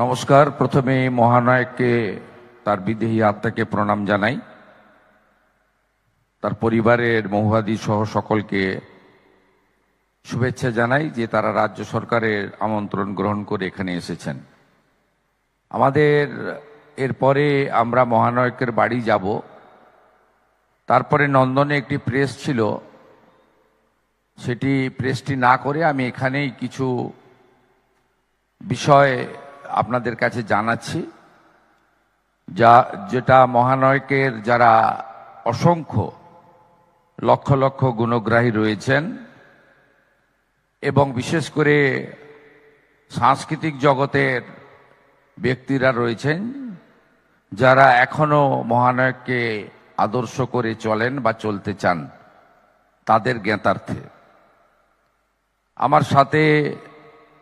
নমস্কার। প্রথমে মহানায়ককে তার বিদেহী আত্মাকে প্রণাম জানাই, তার পরিবারের মহুয়াদি সহ সকলকে শুভেচ্ছা জানাই যে তারা রাজ্য সরকারের আমন্ত্রণ গ্রহণ করে এখানে এসেছেন। আমাদের এরপরে আমরা মহানায়কের বাড়ি যাব, তারপরে নন্দনে একটি প্রেস ছিল, সেটি প্রেসটি না করে আমি এখানেই কিছু বিষয় আপনাদের কাছে জানাচ্ছি, যেটা মহানায়কের যারা অসংখ্য লক্ষ লক্ষ গুণগ্রাহী রয়েছেন এবং বিশেষ করে সাংস্কৃতিক জগতের ব্যক্তিরা রয়েছেন যারা এখনো মহানায়ককে আদর্শ করে চলেন বা চলতে চান, তাদের জ্ঞাতার্থে আমার সাথে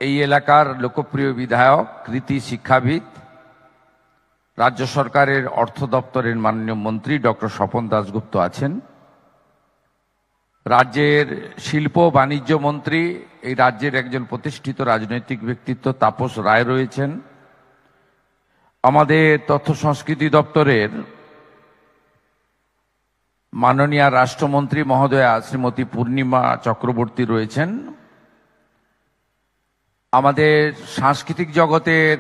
এই এলাকার লোকপ্রিয় বিধায়ক, কৃতি শিক্ষাবিদ, রাজ্য সরকারের অর্থ দপ্তরের মাননীয় মন্ত্রী ডক্টর স্বপন দাশগুপ্ত আছেন, রাজ্যের শিল্প বাণিজ্য মন্ত্রী, এই রাজ্যের একজন প্রতিষ্ঠিত রাজনৈতিক ব্যক্তিত্ব তাপস রায় রয়েছেন, আমাদের তথ্য সংস্কৃতি দপ্তরের মাননীয় রাষ্ট্রমন্ত্রী মহোদয়া শ্রীমতী পূর্ণিমা চক্রবর্তী রয়েছেন, আমাদের সাংস্কৃতিক জগতের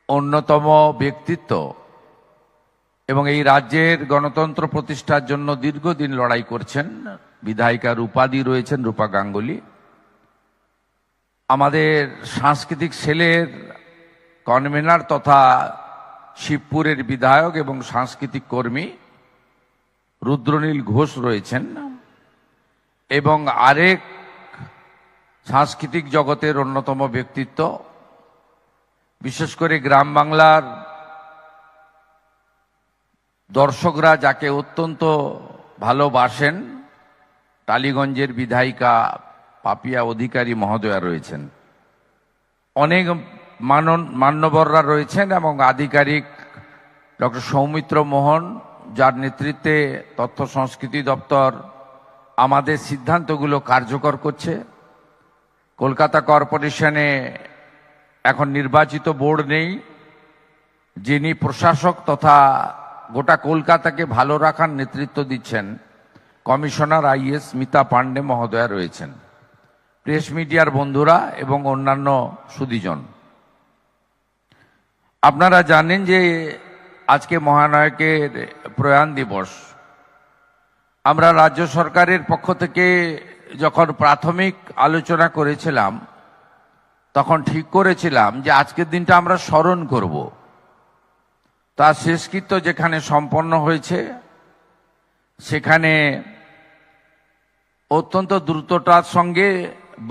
অন্যতম ব্যক্তিত্ব এবং এই রাজ্যের গণতন্ত্র প্রতিষ্ঠার জন্য দীর্ঘদিন লড়াই করছেন বিধায়িকা রূপাদি রয়েছেন, রূপা গাঙ্গুলি, আমাদের সাংস্কৃতিক সেলের কনভেনার তথা শিবপুরের বিধায়ক এবং সাংস্কৃতিক কর্মী রুদ্রনীল ঘোষ রয়েছেন, এবং আরেক সাংস্কৃতিক জগতের অন্যতম ব্যক্তিত্ব, বিশেষ করে গ্রাম বাংলার দর্শকরা যাকে অত্যন্ত ভালোবাসেন, টালিগঞ্জের বিধায়িকা পাপিয়া অধিকারী মহোদয়া রয়েছেন, অনেক মান্যবররা রয়েছেন এবং আধিকারিক ডক্টর সৌমিত্র মোহন, যার নেতৃত্বে তথ্য সংস্কৃতি দপ্তর আমাদের সিদ্ধান্তগুলো কার্যকর করছে। কলকাতা কর্পোরেশনে এখন নির্বাচিত বোর্ড নেই, যিনি প্রশাসক তথা গোটা কলকাতাকে ভালো রাখার নেতৃত্ব দিচ্ছেন কমিশনার আইএস স্মিতা পান্ডে মহোদয়া রয়েছেন। প্রেস মিডিয়ার বন্ধুরা এবং অন্যান্য সুধীজন, আপনারা জানেন যে আজকে মহানায়কের প্রয়াণ দিবস। আমরা রাজ্য সরকারের পক্ষ থেকে যখন প্রাথমিক আলোচনা করেছিলাম তখন ঠিক করেছিলাম যে আজকের দিনটা আমরা স্মরণ করব। তার শেষকৃত্য যেখানে সম্পন্ন হয়েছে সেখানে অত্যন্ত দ্রুততার সঙ্গে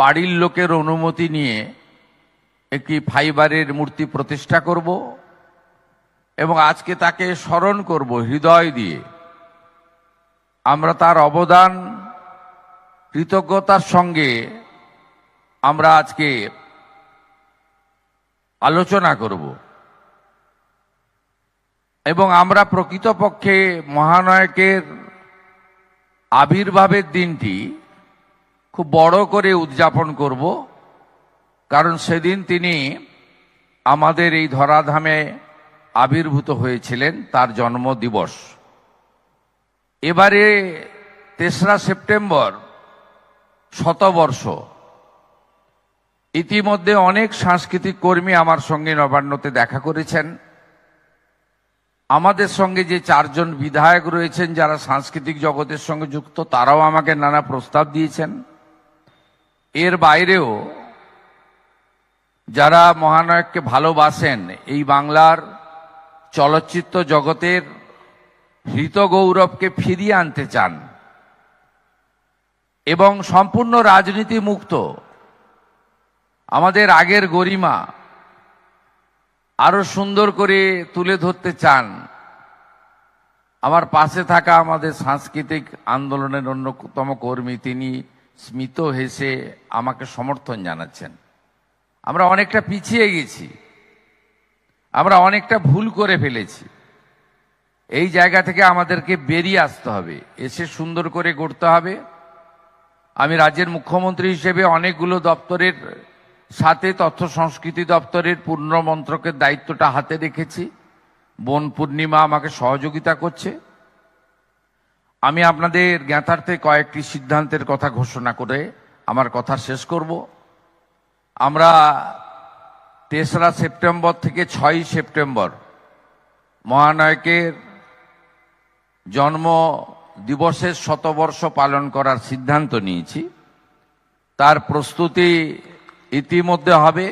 বাড়ির লোকের অনুমতি নিয়ে একটি ফাইবারের মূর্তি প্রতিষ্ঠা করব এবং আজকে তাকে স্মরণ করব হৃদয় দিয়ে। আমরা তার অবদান কৃতজ্ঞতার সঙ্গে আমরা আজকে আলোচনা করব এবং আমরা প্রকৃতপক্ষে মহানায়কের আবির্ভাবের দিনটি খুব বড় করে উদযাপন করব, কারণ সেদিন তিনি আমাদের এই ধরাধামে আবির্ভূত হয়েছিলেন, তার জন্মদিবস। এবারে ৩রা সেপ্টেম্বর শতবর্ষ। ইতিমধ্যে অনেক সাংস্কৃতিক কর্মী আমার সঙ্গে নবান্নতে দেখা করেছেন। আমাদের সঙ্গে যে 4 জন বিধায়ক রয়েছেন যারা সাংস্কৃতিক জগতের সঙ্গে যুক্ত, তারাও আমাকে নানা প্রস্তাব দিয়েছেন। এর বাইরেও যারা মহানায়ককে ভালোবাসেন, এই বাংলার চলচ্চিত্র জগতের হৃত গৌরবকে ফিরিয়ে আনতে চান এবং সম্পূর্ণ রাজনীতি মুক্ত আমাদের আগের গরিমা আরো সুন্দর করে তুলে ধরতে চান, আমার পাশে থাকা আমাদের সাংস্কৃতিক আন্দোলনের অন্যতম কর্মী তিনি স্মিত হেসে আমাকে সমর্থন জানাচ্ছেন। আমরা অনেকটা পিছিয়ে গেছি, আমরা অনেকটা ভুল করে ফেলেছি। এই জায়গা থেকে আমাদেরকে বেরিয়ে আসতে হবে, এসে সুন্দর করে গড়তে হবে। আমি রাজ্যের মুখ্যমন্ত্রী হিসেবে অনেকগুলো দপ্তরের সাথে তথ্য সংস্কৃতি দপ্তরের পূর্ণ মন্ত্রকের দায়িত্বটা হাতে রেখেছি। বোন পূর্ণিমা আমাকে সহযোগিতা করছে। আমি আপনাদের জ্ঞাতার্থে কয়েকটি সিদ্ধান্তের কথা ঘোষণা করে আমার কথা শেষ করব। আমরা 3রা সেপ্টেম্বর থেকে 6ই সেপ্টেম্বর মহানায়কের জন্ম দিবসের শতবর্ষ পালন করার সিদ্ধান্ত নিয়েছি। তার প্রস্তুতি ইতিমধ্যে হবে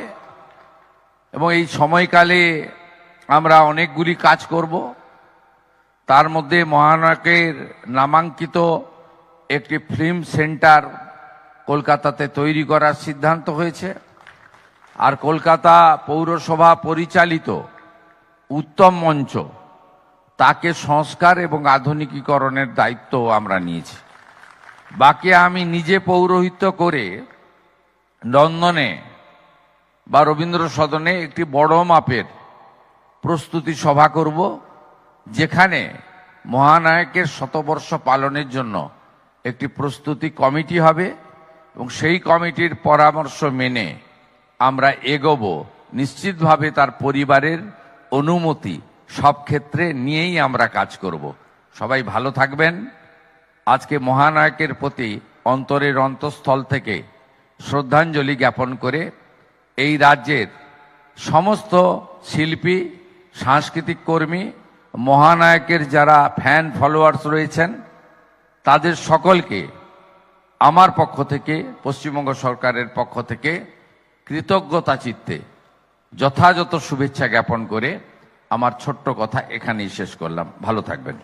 এবং এই সময়কালে আমরা অনেকগুলি কাজ করব। তার মধ্যে মহানায়কের নামাঙ্কিত একটি ফিল্ম সেন্টার কলকাতাতে তৈরি করার সিদ্ধান্ত হয়েছে। আর কলকাতা পৌরসভা পরিচালিত উত্তম মঞ্চ তাকে সংস্কার এবং আধুনিকীকরণের দায়িত্ব আমরা নিয়েছি। বাকি আমি নিজে পৌরোহিত্য করে লন্ডনে বা রবীন্দ্র সদনে একটি বড় মাপের প্রস্তুতি সভা করব, যেখানে মহানায়কের শতবর্ষ পালনের জন্য একটি প্রস্তুতি কমিটি হবে এবং সেই কমিটির পরামর্শ মেনে আমরা এগোবো। নিশ্চিতভাবে তার পরিবারের অনুমতি সব ক্ষেত্রে নিয়েই আমরা কাজ করব। সবাই ভালো থাকবেন। আজকে মহানায়কের প্রতি অন্তরের অন্তঃস্থল থেকে শ্রদ্ধাঞ্জলি জ্ঞাপন করে এই রাজ্যের সমস্ত শিল্পী, সাংস্কৃতিক কর্মী, মহানায়কের যারা ফ্যান ফলোয়ার্স রয়েছেন, তাদের সকলকে আমার পক্ষ থেকে, পশ্চিমবঙ্গ সরকারের পক্ষ থেকে কৃতজ্ঞতা চিত্তে যথাযথ শুভেচ্ছা জ্ঞাপন করে আমার ছোট্ট কথা এখানেই শেষ করলাম। ভালো থাকবেন।